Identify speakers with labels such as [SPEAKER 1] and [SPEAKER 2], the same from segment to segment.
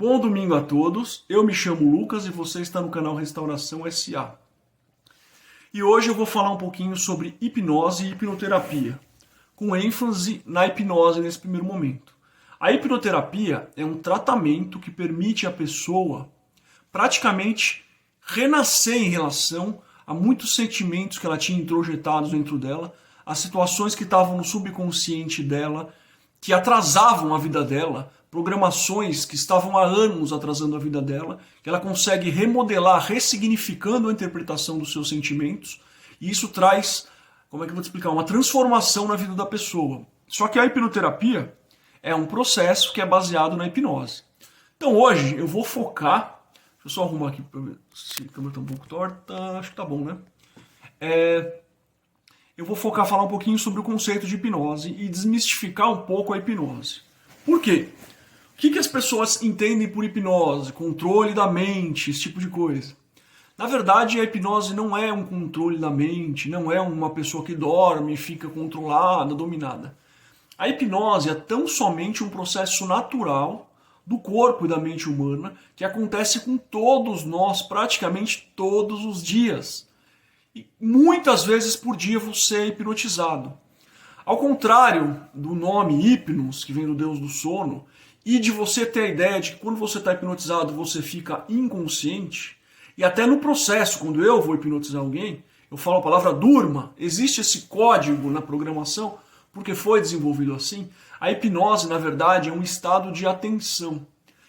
[SPEAKER 1] Bom domingo a todos, eu me chamo Lucas e você está no canal Restauração SA. E hoje eu vou falar um pouquinho sobre hipnose e hipnoterapia, com ênfase na hipnose nesse primeiro momento. A hipnoterapia é um tratamento que permite à pessoa praticamente renascer em relação a muitos sentimentos que ela tinha introjetados dentro dela, as situações que estavam no subconsciente dela, que atrasavam a vida dela, programações que estavam há anos atrasando a vida dela, que ela consegue remodelar, ressignificando a interpretação dos seus sentimentos, e isso traz, como é que eu vou te explicar, uma transformação na vida da pessoa. Só que a hipnoterapia é um processo que é baseado na hipnose. Então hoje eu vou focar, deixa eu só arrumar aqui para ver se a câmera está um pouco torta, acho que tá bom, né? Eu vou falar um pouquinho sobre o conceito de hipnose e desmistificar um pouco a hipnose. Por quê? O que as pessoas entendem por hipnose? Controle da mente, esse tipo de coisa. Na verdade, a hipnose não é um controle da mente, não é uma pessoa que dorme e fica controlada, dominada. A hipnose é tão somente um processo natural do corpo e da mente humana que acontece com todos nós, praticamente todos os dias. E muitas vezes por dia você é hipnotizado. Ao contrário do nome hipnos, que vem do deus do sono, e de você ter a ideia de que quando você está hipnotizado você fica inconsciente, e até no processo, quando eu vou hipnotizar alguém, eu falo a palavra durma, existe esse código na programação, porque foi desenvolvido assim. A hipnose, na verdade, é um estado de atenção.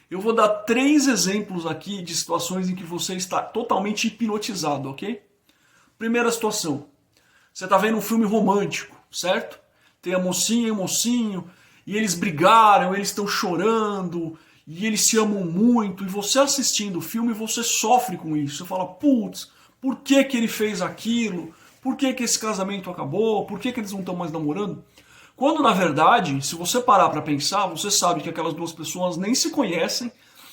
[SPEAKER 1] Eu vou dar 3 exemplos aqui de situações em que você está totalmente hipnotizado, ok? Primeira situação, você está vendo um filme romântico, certo? Tem a mocinha e o mocinho, e eles brigaram, eles estão chorando, e eles se amam muito, e você assistindo o filme, você sofre com isso. Você fala, putz, por que ele fez aquilo? Por que esse casamento acabou? Por que eles não estão mais namorando? Quando, na verdade, se você parar para pensar, você sabe que aquelas duas pessoas nem se conhecem.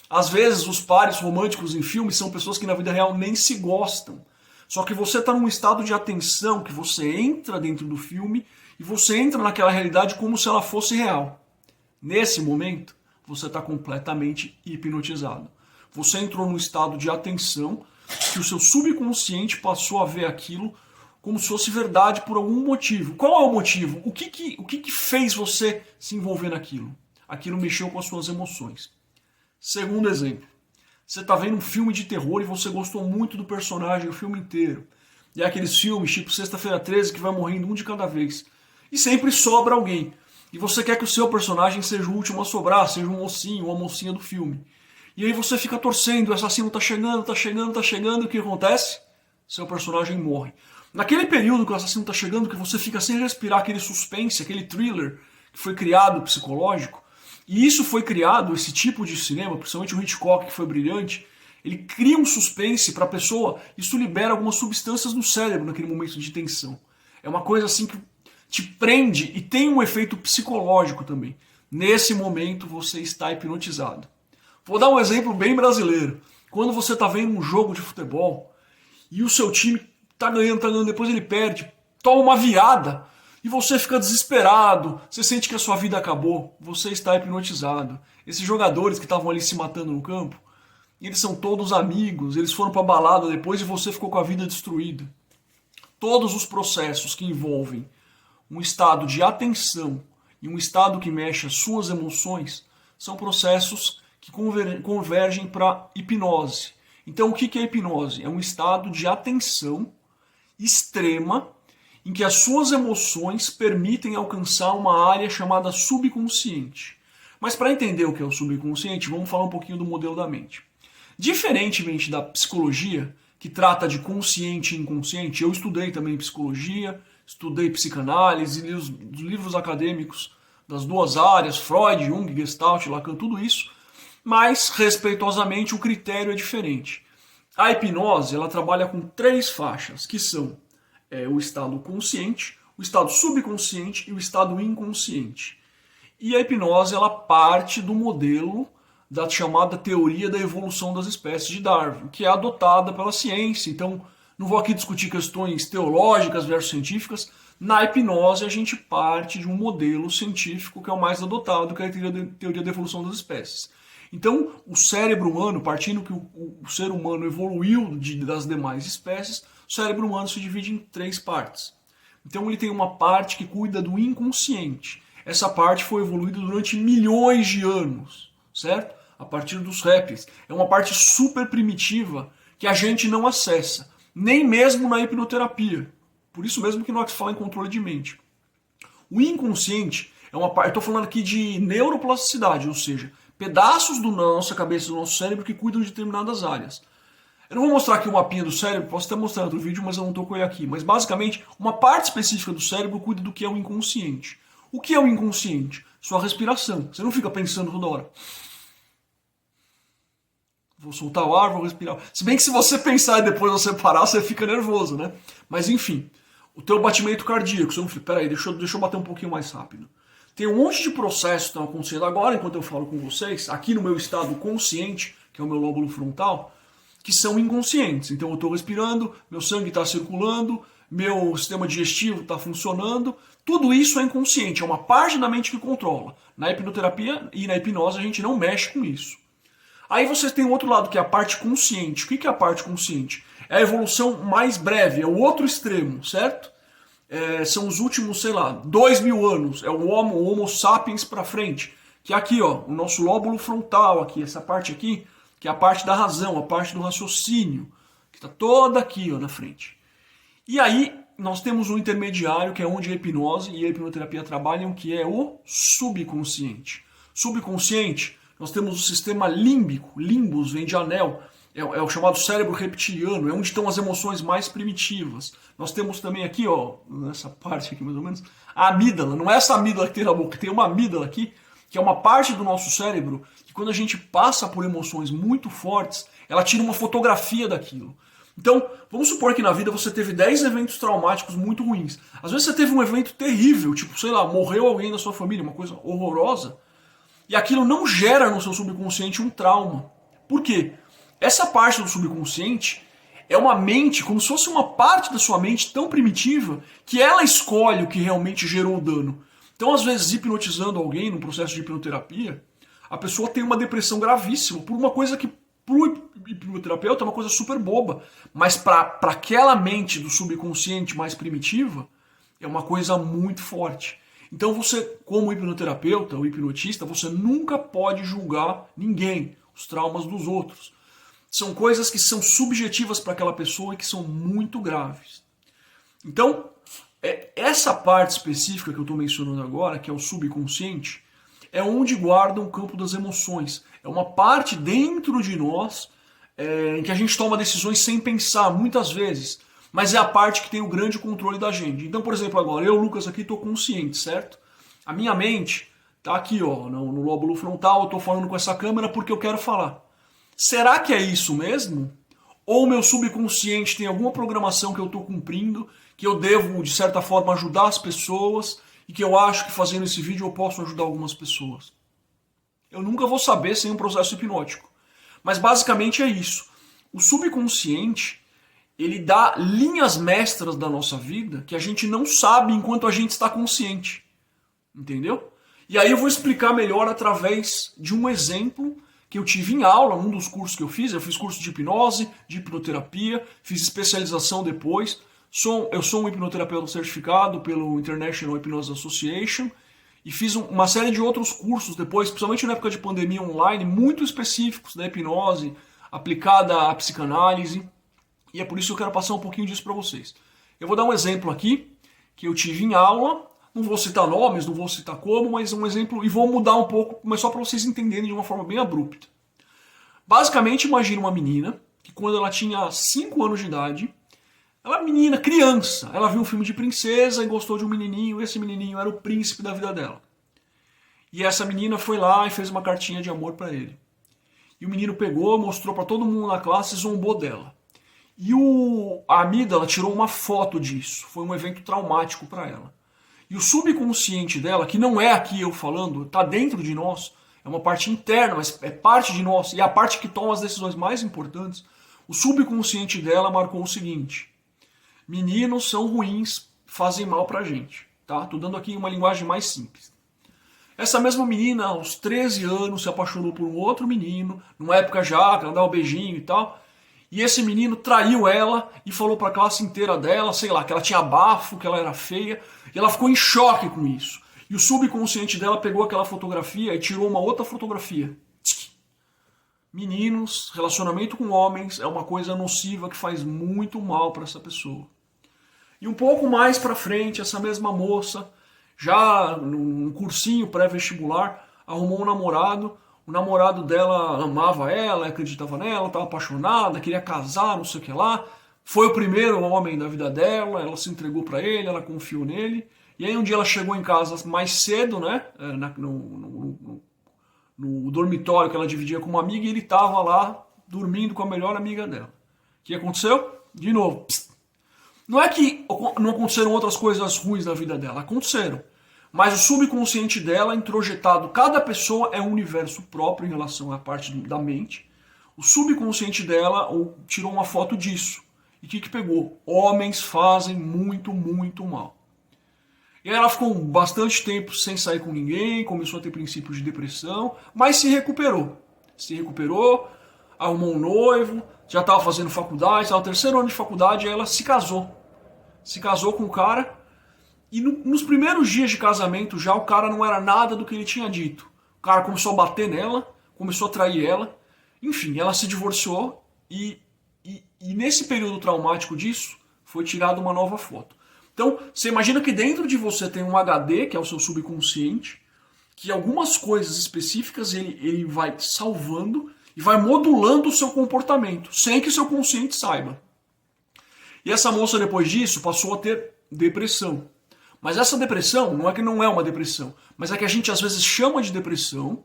[SPEAKER 1] Às vezes, os pares românticos em filmes são pessoas que na vida real nem se gostam. Só que você está num estado de atenção, que você entra dentro do filme e você entra naquela realidade como se ela fosse real. Nesse momento, você está completamente hipnotizado. Você entrou num estado de atenção que o seu subconsciente passou a ver aquilo como se fosse verdade por algum motivo. Qual é o motivo? O que fez você se envolver naquilo? Aquilo mexeu com as suas emoções. Segundo exemplo. Você está vendo um filme de terror e você gostou muito do personagem o filme inteiro. E é aqueles filmes tipo Sexta-feira 13 que vai morrendo um de cada vez. E sempre sobra alguém. E você quer que o seu personagem seja o último a sobrar, seja um mocinho ou uma mocinha do filme. E aí você fica torcendo, o assassino tá chegando, e o que acontece? Seu personagem morre. Naquele período que o assassino tá chegando, que você fica sem respirar, aquele suspense, aquele thriller que foi criado psicológico, e isso foi criado, esse tipo de cinema, principalmente o Hitchcock, que foi brilhante, ele cria um suspense para a pessoa, isso libera algumas substâncias no cérebro naquele momento de tensão. É uma coisa assim que te prende e tem um efeito psicológico também. Nesse momento você está hipnotizado. Vou dar um exemplo bem brasileiro. Quando você está vendo um jogo de futebol e o seu time está ganhando, depois ele perde, toma uma viada e você fica desesperado, você sente que a sua vida acabou, você está hipnotizado. Esses jogadores que estavam ali se matando no campo, eles são todos amigos, eles foram para a balada depois e você ficou com a vida destruída. Todos os processos que envolvem um estado de atenção e um estado que mexe as suas emoções são processos que convergem para hipnose. Então o que é hipnose? É um estado de atenção extrema em que as suas emoções permitem alcançar uma área chamada subconsciente. Mas para entender o que é o subconsciente, vamos falar um pouquinho do modelo da mente. Diferentemente da psicologia, que trata de consciente e inconsciente, eu estudei também psicologia, estudei psicanálise, li os livros acadêmicos das duas áreas, Freud, Jung, Gestalt, Lacan, tudo isso, mas, respeitosamente, o critério é diferente. A hipnose, ela trabalha com 3 faixas, que são o estado consciente, o estado subconsciente e o estado inconsciente. E a hipnose, ela parte do modelo da chamada teoria da evolução das espécies de Darwin, que é adotada pela ciência. Então, não vou aqui discutir questões teológicas versus científicas. Na hipnose, a gente parte de um modelo científico que é o mais adotado, que é a teoria da evolução das espécies. Então, o cérebro humano, partindo que o ser humano evoluiu das demais espécies, o cérebro humano se divide em 3 partes. Então, ele tem uma parte que cuida do inconsciente. Essa parte foi evoluída durante milhões de anos, certo? A partir dos répteis. É uma parte super primitiva que a gente não acessa, nem mesmo na hipnoterapia. Por isso mesmo que nós falamos em controle de mente. O inconsciente é uma parte, eu estou falando aqui de neuroplasticidade, ou seja, pedaços da nossa cabeça, do nosso cérebro que cuidam de determinadas áreas. Eu não vou mostrar aqui o mapinha do cérebro, posso até mostrar em outro vídeo, mas eu não estou com ele aqui. Mas basicamente, uma parte específica do cérebro cuida do que é o inconsciente. O que é o inconsciente? Sua respiração. Você não fica pensando toda hora. Vou soltar o ar, vou respirar. Se bem que se você pensar e depois você parar, você fica nervoso, né? Mas enfim, o teu batimento cardíaco, você não fica, peraí, deixa eu bater um pouquinho mais rápido. Tem um monte de processos que estão acontecendo agora, enquanto eu falo com vocês, aqui no meu estado consciente, que é o meu lóbulo frontal, que são inconscientes. Então eu estou respirando, meu sangue está circulando, meu sistema digestivo está funcionando, tudo isso é inconsciente, é uma parte da mente que controla. Na hipnoterapia e na hipnose a gente não mexe com isso. Aí você tem o outro lado, que é a parte consciente. O que é a parte consciente? É a evolução mais breve, é o outro extremo, certo? São os últimos, sei lá, 2000 anos. É o Homo sapiens para frente. Que é aqui, ó, o nosso lóbulo frontal, aqui, essa parte aqui, que é a parte da razão, a parte do raciocínio, que está toda aqui, ó, na frente. E aí nós temos um intermediário, que é onde a hipnose e a hipnoterapia trabalham, que é o subconsciente. Subconsciente, nós temos o sistema límbico, limbus vem de anel, é o chamado cérebro reptiliano, é onde estão as emoções mais primitivas. Nós temos também aqui, ó, nessa parte aqui mais ou menos, a amígdala. Não é essa amígdala que tem na boca, tem uma amígdala aqui, que é uma parte do nosso cérebro que quando a gente passa por emoções muito fortes, ela tira uma fotografia daquilo. Então, vamos supor que na vida você teve 10 eventos traumáticos muito ruins. Às vezes você teve um evento terrível, tipo, sei lá, morreu alguém da sua família, uma coisa horrorosa, e aquilo não gera no seu subconsciente um trauma. Por quê? Essa parte do subconsciente é uma mente, como se fosse uma parte da sua mente tão primitiva que ela escolhe o que realmente gerou o dano. Então, às vezes, hipnotizando alguém num processo de hipnoterapia, a pessoa tem uma depressão gravíssima por uma coisa que para o hipnoterapeuta é uma coisa super boba, mas para aquela mente do subconsciente mais primitiva é uma coisa muito forte. Então você, como hipnoterapeuta ou hipnotista, você nunca pode julgar ninguém, os traumas dos outros. São coisas que são subjetivas para aquela pessoa e que são muito graves. Então, essa parte específica que eu estou mencionando agora, que é o subconsciente, é onde guarda o campo das emoções. É uma parte dentro de nós em que a gente toma decisões sem pensar, muitas vezes. Mas é a parte que tem o grande controle da gente. Então, por exemplo, agora, eu, Lucas, aqui estou consciente, certo? A minha mente está aqui, ó, no lóbulo frontal, eu estou falando com essa câmera porque eu quero falar. Será que é isso mesmo? Ou o meu subconsciente tem alguma programação que eu estou cumprindo, que eu devo, de certa forma, ajudar as pessoas e que eu acho que fazendo esse vídeo eu posso ajudar algumas pessoas? Eu nunca vou saber sem um processo hipnótico. Mas basicamente é isso. O subconsciente, ele dá linhas mestras da nossa vida que a gente não sabe enquanto a gente está consciente. Entendeu? E aí eu vou explicar melhor através de um exemplo que eu tive em aula, num dos cursos que eu fiz. Eu fiz curso de hipnose, de hipnoterapia, fiz especialização depois. Eu sou um hipnoterapeuta certificado pelo International Hypnosis Association e fiz uma série de outros cursos depois, principalmente na época de pandemia online, muito específicos da hipnose aplicada à psicanálise. E é por isso que eu quero passar um pouquinho disso para vocês. Eu vou dar um exemplo aqui que eu tive em aula. Não vou citar nomes, não vou citar como, mas um exemplo, e vou mudar um pouco, mas só para vocês entenderem de uma forma bem abrupta. Basicamente, imagina uma menina que quando ela tinha 5 anos de idade, ela era menina, criança, ela viu um filme de princesa e gostou de um menininho, e esse menininho era o príncipe da vida dela. E essa menina foi lá e fez uma cartinha de amor para ele. E o menino pegou, mostrou para todo mundo na classe e zombou dela. E a amígdala tirou uma foto disso, foi um evento traumático para ela. E o subconsciente dela, que não é aqui eu falando, está dentro de nós, é uma parte interna, mas é parte de nós, e é a parte que toma as decisões mais importantes. O subconsciente dela marcou o seguinte: meninos são ruins, fazem mal pra gente. Tá? Tô dando aqui uma linguagem mais simples. Essa mesma menina, aos 13 anos, se apaixonou por um outro menino, numa época já, que ela dava um beijinho e tal. E esse menino traiu ela e falou para a classe inteira dela, sei lá, que ela tinha bafo, que ela era feia. E ela ficou em choque com isso. E o subconsciente dela pegou aquela fotografia e tirou uma outra fotografia. Meninos, relacionamento com homens é uma coisa nociva que faz muito mal para essa pessoa. E um pouco mais para frente, essa mesma moça, já num cursinho pré-vestibular, arrumou um namorado. O namorado dela amava ela, acreditava nela, estava apaixonada, queria casar, não sei o que lá. Foi o primeiro homem da vida dela, ela se entregou para ele, ela confiou nele. E aí um dia ela chegou em casa mais cedo, né, no dormitório que ela dividia com uma amiga, e ele estava lá dormindo com a melhor amiga dela. O que aconteceu? De novo, não é que não aconteceram outras coisas ruins na vida dela, aconteceram. Mas o subconsciente dela, introjetado, cada pessoa é um universo próprio em relação à parte da mente. O subconsciente dela tirou uma foto disso. E o que pegou? Homens fazem muito, muito mal. E aí ela ficou bastante tempo sem sair com ninguém, começou a ter princípios de depressão, mas se recuperou. Se recuperou, arrumou um noivo, já estava fazendo faculdade, estava no terceiro ano de faculdade, aí ela se casou. Se casou com o cara, e nos primeiros dias de casamento já o cara não era nada do que ele tinha dito. O cara começou a bater nela, começou a trair ela, enfim, ela se divorciou e nesse período traumático disso foi tirada uma nova foto. Então, você imagina que dentro de você tem um HD, que é o seu subconsciente, que algumas coisas específicas ele vai salvando e vai modulando o seu comportamento, sem que seu consciente saiba. E essa moça, depois disso, passou a ter depressão. Mas essa depressão não é que não é uma depressão, mas é que a gente às vezes chama de depressão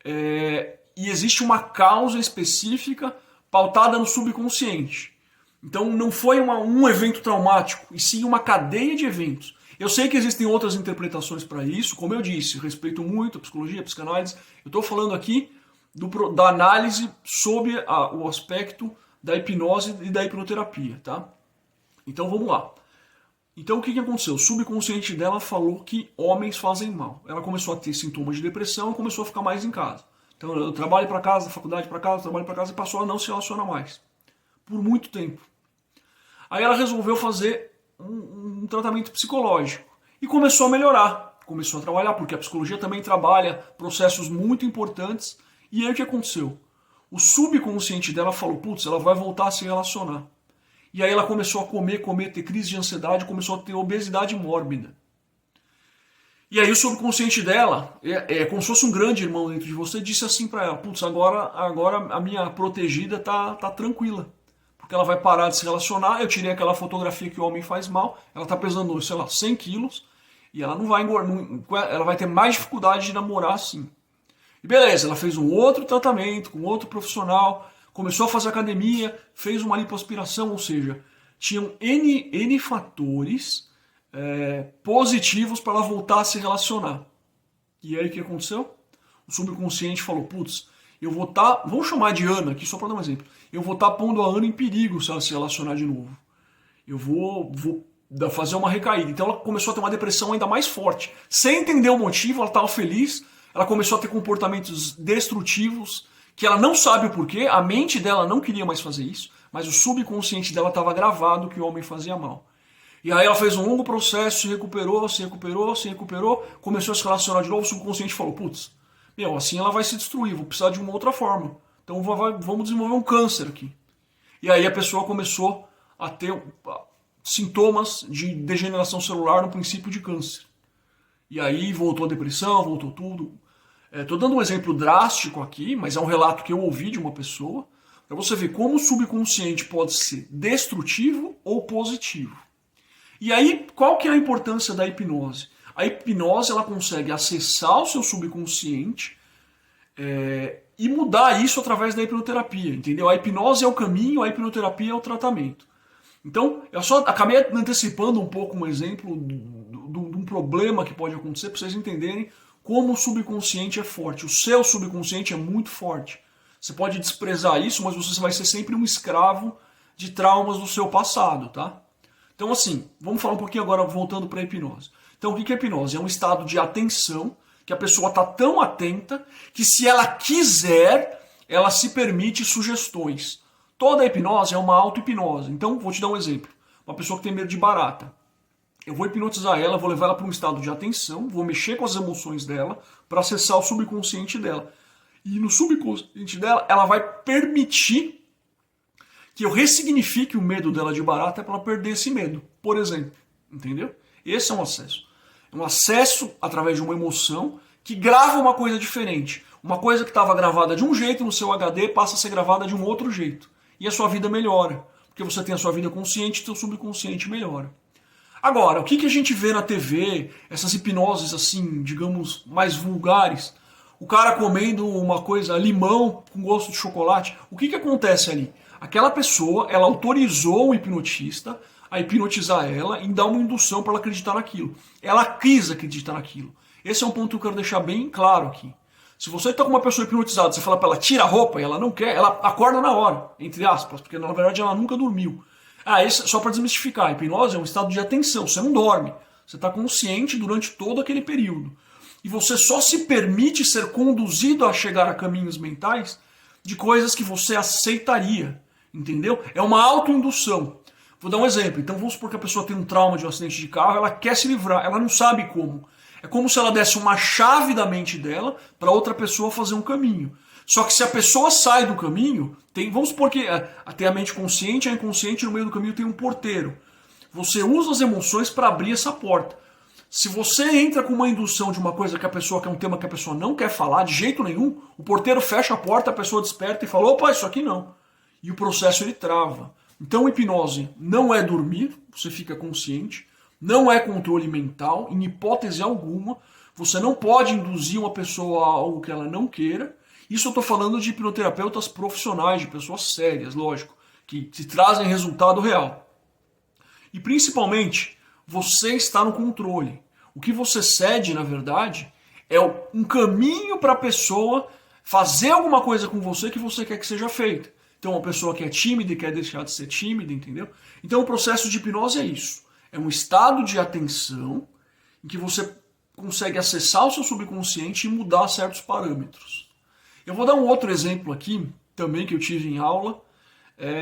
[SPEAKER 1] e existe uma causa específica pautada no subconsciente. Então não foi um evento traumático, e sim uma cadeia de eventos. Eu sei que existem outras interpretações para isso, como eu disse, respeito muito a psicologia, a psicanálise. Eu estou falando aqui da análise sob o aspecto da hipnose e da hipnoterapia, tá? Então vamos lá. Então o que aconteceu? O subconsciente dela falou que homens fazem mal. Ela começou a ter sintomas de depressão e começou a ficar mais em casa. Então eu trabalho para casa, faculdade para casa, trabalho para casa, e passou a não se relacionar mais. Por muito tempo. Aí ela resolveu fazer um tratamento psicológico. E começou a melhorar. Começou a trabalhar, porque a psicologia também trabalha processos muito importantes. E aí o que aconteceu? O subconsciente dela falou, putz, ela vai voltar a se relacionar. E aí ela começou a comer, ter crise de ansiedade, começou a ter obesidade mórbida. E aí o subconsciente dela, como se fosse um grande irmão dentro de você, disse assim para ela, putz, agora a minha protegida tá tranquila. Porque ela vai parar de se relacionar, eu tirei aquela fotografia que o homem faz mal, ela tá pesando, sei lá, 100 quilos, e ela não vai engordar, ela vai ter mais dificuldade de namorar assim. E beleza, ela fez um outro tratamento com outro profissional, começou a fazer academia, fez uma lipoaspiração, ou seja, tinham N fatores positivos para ela voltar a se relacionar. E aí o que aconteceu? O subconsciente falou, putz, eu vou estar, vamos chamar de Ana aqui só para dar um exemplo, eu vou estar pondo a Ana em perigo se ela se relacionar de novo. Eu vou fazer uma recaída. Então ela começou a ter uma depressão ainda mais forte. Sem entender o motivo, ela estava feliz, ela começou a ter comportamentos destrutivos, que ela não sabe o porquê, a mente dela não queria mais fazer isso, mas o subconsciente dela estava gravado que o homem fazia mal. E aí ela fez um longo processo, se recuperou, começou a se relacionar de novo, o subconsciente falou, putz, assim ela vai se destruir, vou precisar de uma outra forma. Então vamos desenvolver um câncer aqui. E aí a pessoa começou a ter sintomas de degeneração celular no princípio de câncer. E aí voltou a depressão, voltou tudo. Estou dando um exemplo drástico aqui, mas é um relato que eu ouvi de uma pessoa, para você ver como o subconsciente pode ser destrutivo ou positivo. E aí, qual que é a importância da hipnose? A hipnose ela consegue acessar o seu subconsciente e mudar isso através da hipnoterapia, entendeu? A hipnose é o caminho, a hipnoterapia é o tratamento. Então, eu só acabei antecipando um pouco um exemplo de um problema que pode acontecer para vocês entenderem como o subconsciente é forte. O seu subconsciente é muito forte. Você pode desprezar isso, mas você vai ser sempre um escravo de traumas do seu passado, tá? Então assim, vamos falar um pouquinho agora voltando para a hipnose. Então o que é hipnose? É um estado de atenção que a pessoa está tão atenta que se ela quiser, ela se permite sugestões. Toda a hipnose é uma auto-hipnose. Então, vou te dar um exemplo. Uma pessoa que tem medo de barata. Eu vou hipnotizar ela, vou levar ela para um estado de atenção, vou mexer com as emoções dela para acessar o subconsciente dela. E no subconsciente dela, ela vai permitir que eu ressignifique o medo dela de barata para ela perder esse medo, por exemplo. Entendeu? Esse é um acesso. É um acesso através de uma emoção que grava uma coisa diferente. Uma coisa que estava gravada de um jeito no seu HD passa a ser gravada de um outro jeito. E a sua vida melhora. Porque você tem a sua vida consciente e seu subconsciente melhora. Agora, o que a gente vê na TV, essas hipnoses assim, digamos, mais vulgares, o cara comendo uma coisa, limão com gosto de chocolate, o que acontece ali? Aquela pessoa, ela autorizou o hipnotista a hipnotizar ela e dar uma indução para ela acreditar naquilo. Ela quis acreditar naquilo. Esse é um ponto que eu quero deixar bem claro aqui. Se você está com uma pessoa hipnotizada, você fala para ela, tira a roupa, e ela não quer, ela acorda na hora, entre aspas, porque na verdade ela nunca dormiu. Esse, só para desmistificar, a hipnose é um estado de atenção, você não dorme. Você está consciente durante todo aquele período. E você só se permite ser conduzido a chegar a caminhos mentais de coisas que você aceitaria. Entendeu? É uma autoindução. Vou dar um exemplo. Então vamos supor que a pessoa tem um trauma de um acidente de carro, ela quer se livrar, ela não sabe como. É como se ela desse uma chave da mente dela para outra pessoa fazer um caminho. Só que se a pessoa sai do caminho, vamos supor que tem a mente consciente e a inconsciente, no meio do caminho tem um porteiro. Você usa as emoções para abrir essa porta. Se você entra com uma indução de uma coisa que é um tema que a pessoa não quer falar de jeito nenhum, o porteiro fecha a porta, a pessoa desperta e fala, opa, isso aqui não. E o processo ele trava. Então hipnose não é dormir, você fica consciente, não é controle mental, em hipótese alguma, você não pode induzir uma pessoa a algo que ela não queira. Isso eu estou falando de hipnoterapeutas profissionais, de pessoas sérias, lógico, que trazem resultado real. E principalmente, você está no controle. O que você cede, na verdade, é um caminho para a pessoa fazer alguma coisa com você que você quer que seja feita. Então, uma pessoa que é tímida e quer deixar de ser tímida, entendeu? Então, o processo de hipnose é isso. É um estado de atenção em que você consegue acessar o seu subconsciente e mudar certos parâmetros. Eu vou dar um outro exemplo aqui, também que eu tive em aula,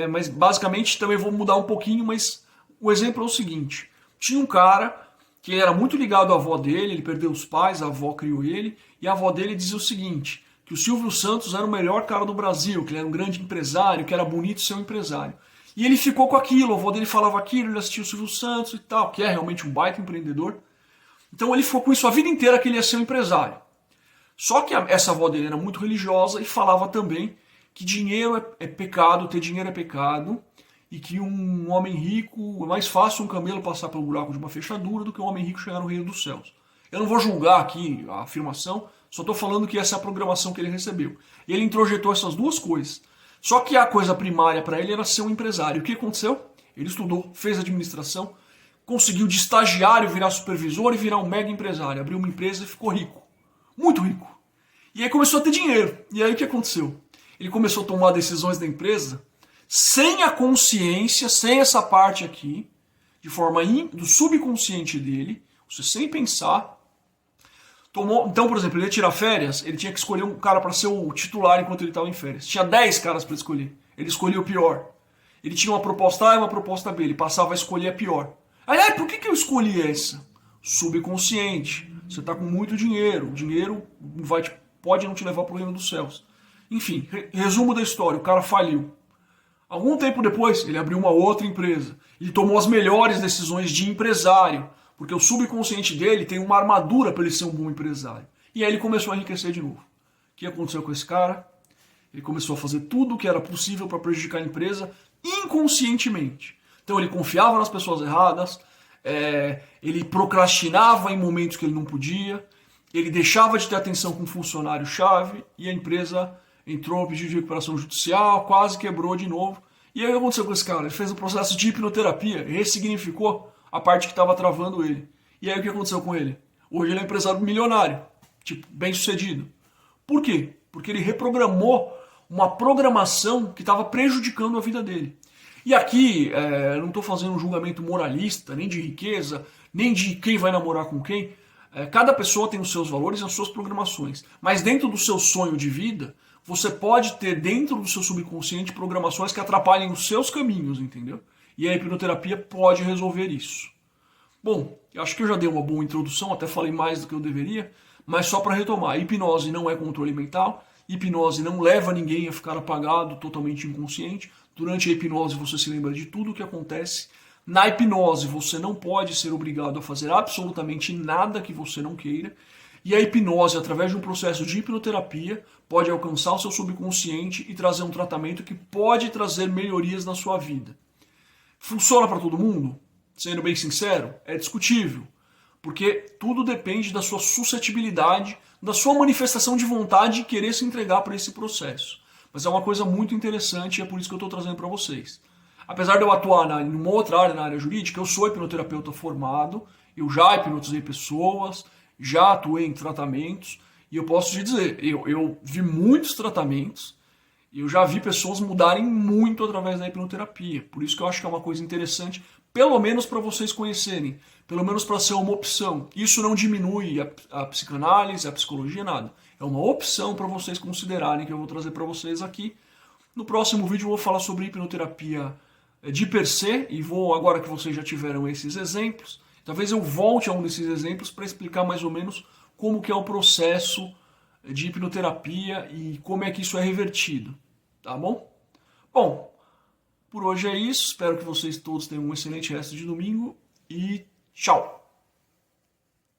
[SPEAKER 1] mas basicamente também vou mudar um pouquinho, mas o exemplo é o seguinte. Tinha um cara que ele era muito ligado à avó dele, ele perdeu os pais, a avó criou ele, e a avó dele dizia o seguinte, que o Silvio Santos era o melhor cara do Brasil, que ele era um grande empresário, que era bonito ser um empresário. E ele ficou com aquilo, a avó dele falava aquilo, ele assistia o Silvio Santos e tal, que é realmente um baita empreendedor. Então ele ficou com isso a vida inteira, que ele ia ser um empresário. Só que essa avó dele era muito religiosa e falava também que dinheiro é pecado, ter dinheiro é pecado, e que um homem rico, é mais fácil um camelo passar pelo buraco de uma fechadura do que um homem rico chegar no reino dos céus. Eu não vou julgar aqui a afirmação, só estou falando que essa é a programação que ele recebeu. E ele introjetou essas duas coisas. Só que a coisa primária para ele era ser um empresário. O que aconteceu? Ele estudou, fez administração, conseguiu de estagiário virar supervisor e virar um mega empresário. Abriu uma empresa e ficou rico. Muito rico. E aí começou a ter dinheiro. E aí o que aconteceu? Ele começou a tomar decisões da empresa sem a consciência, sem essa parte aqui, de forma do subconsciente dele, você sem pensar. Então, por exemplo, ele ia tirar férias, ele tinha que escolher um cara para ser o titular enquanto ele estava em férias. Tinha 10 caras para escolher. Ele escolhia o pior. Ele tinha uma proposta A e uma proposta B. Ele passava a escolher a pior. Aí, por que eu escolhi essa? Subconsciente. Você está com muito dinheiro. O dinheiro pode não te levar para o reino dos céus. Enfim, resumo da história. O cara faliu. Algum tempo depois, ele abriu uma outra empresa. Ele tomou as melhores decisões de empresário. Porque o subconsciente dele tem uma armadura para ele ser um bom empresário. E aí ele começou a enriquecer de novo. O que aconteceu com esse cara? Ele começou a fazer tudo o que era possível para prejudicar a empresa inconscientemente. Então ele confiava nas pessoas erradas, ele procrastinava em momentos que ele não podia, ele deixava de ter atenção com o funcionário-chave e a empresa entrou no pedido de recuperação judicial, quase quebrou de novo. E aí o que aconteceu com esse cara? Ele fez um processo de hipnoterapia, ressignificou a parte que estava travando ele. E aí o que aconteceu com ele? Hoje ele é um empresário milionário, bem sucedido. Por quê? Porque ele reprogramou uma programação que estava prejudicando a vida dele. E aqui, eu não estou fazendo um julgamento moralista, nem de riqueza, nem de quem vai namorar com quem. Cada pessoa tem os seus valores e as suas programações. Mas dentro do seu sonho de vida, você pode ter dentro do seu subconsciente programações que atrapalhem os seus caminhos, entendeu? E a hipnoterapia pode resolver isso. Bom, eu acho que eu já dei uma boa introdução, até falei mais do que eu deveria, mas só para retomar, a hipnose não é controle mental, hipnose não leva ninguém a ficar apagado, totalmente inconsciente. Durante a hipnose você se lembra de tudo o que acontece. Na hipnose você não pode ser obrigado a fazer absolutamente nada que você não queira. E a hipnose, através de um processo de hipnoterapia, pode alcançar o seu subconsciente e trazer um tratamento que pode trazer melhorias na sua vida. Funciona para todo mundo? Sendo bem sincero, é discutível. Porque tudo depende da sua suscetibilidade, da sua manifestação de vontade de querer se entregar para esse processo. Mas é uma coisa muito interessante e é por isso que eu estou trazendo para vocês. Apesar de eu atuar em uma outra área, na área jurídica, eu sou hipnoterapeuta formado, eu já hipnotizei pessoas, já atuei em tratamentos, e eu posso te dizer, eu vi muitos tratamentos, e eu já vi pessoas mudarem muito através da hipnoterapia. Por isso que eu acho que é uma coisa interessante, pelo menos para vocês conhecerem, pelo menos para ser uma opção. Isso não diminui a psicanálise, a psicologia, nada. É uma opção para vocês considerarem, que eu vou trazer para vocês aqui. No próximo vídeo eu vou falar sobre hipnoterapia de per se, e vou, agora que vocês já tiveram esses exemplos, talvez eu volte a um desses exemplos para explicar mais ou menos como que é o processo de hipnoterapia e como é que isso é revertido, tá bom? Bom, por hoje é isso, espero que vocês todos tenham um excelente resto de domingo e tchau!